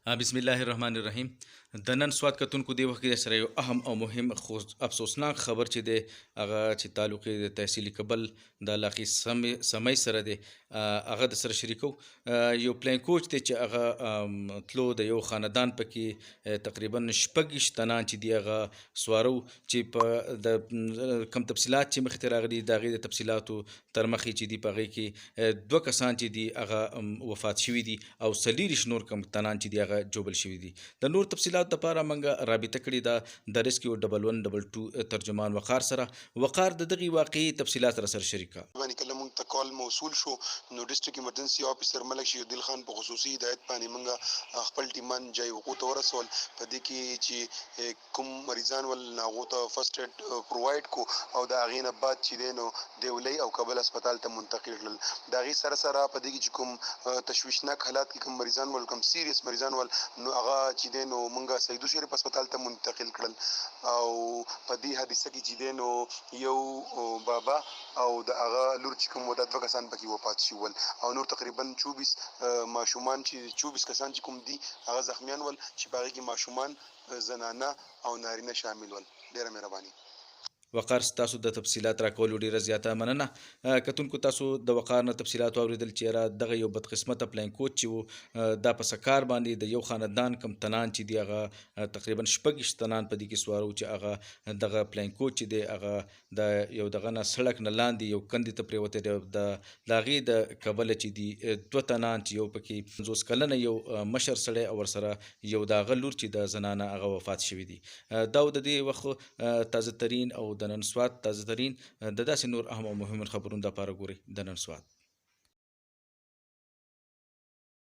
بسم الله الرحمن الرحیم. د نن سواد کتونکو دی وخت سره یو اهم او مهم خو افسوسناک خبر چې دی هغه چې تعلق د تحصیلي کبل د علاقې سمۍ سره دی هغه د سره شریکو. یو پلین کوچ دی چې هغه تلو د یو خاندان پکې تقریبا شپږ تنان چې دی هغه سوارو چې په د کم تفصیلات چې مخې ته راغلي د هغې د تفصیلاتو تر مخې چې دی په هغې کې دوه کسان چې دی هغه وفات شوي دي او څلېرویشت نور کم تنان چې دی هغه جوبل شوي دي. د نور تفصیلاتو دپاره موږ رابطه کړې ده د ریسکیو 1112 ترجمان وقار سره. وقار د دغې واقعي تفصیلات را سره شریک کړه. باندې کله موږ ته کال موصول شو نو ډیسټریکټ ایمرجنسي افیسر ملک شهیدل خان په خصوصي هدایت باندې موږ خپل ټیمان جای وقوع ته ورسول. په دې کې چې کوم مریضان ول ناغو ته فرست ایډ پرووایډ کو او د هغې نه بعد چې دی نو دیولۍ او کابل هسپتال ته منتقل کړل. د هغې سره سره په دې کې چې کوم تشویشناک حالات کې کوم مریضان ول کوم سیریس مریضان ول نو هغه چې دی نو موږ سیدو شریف هسپتال ته منتقل کړل. او په دې حادثه کې چې دی نو یو بابا او د هغه لور چې کوم د دوه کسان پکې وفات شول او نور تقریبا 24 ماشومان چې 24 کسان چې کوم دي هغه زخمیان ول چې په هغې کې ماشومان زنانه او نارینه شامل ول. ډېره مهرباني. وقار تاسو د تفصیلات راکولو ډیره زیاته مننه. کتونکو تاسو د وقار نه تفصیلات واوریدل چې را دغه یو بدقسمته پلین کوچ چې و دا په سکار باندې د یو خاندان کم تنان چې دی هغه تقریبا شپږ تنان په دې کې سوارو چې هغه دغه پلین کوچ چې دی هغه د یو دغه نه سړک نه لاندې یو کندې ته پرېوتی دی. د هغې د کبله چې دي دوه تنان چې یو پکې 50 کلنه یو مشر سړی او ورسره یو د هغه لور چې د زنانه هغه وفات شوي دي. دا د دې وخت تازه ترین او د نن سواد تازه ترین د داسې نور اهم او مهم خبرونو دپاره ګورئ د نن سواد.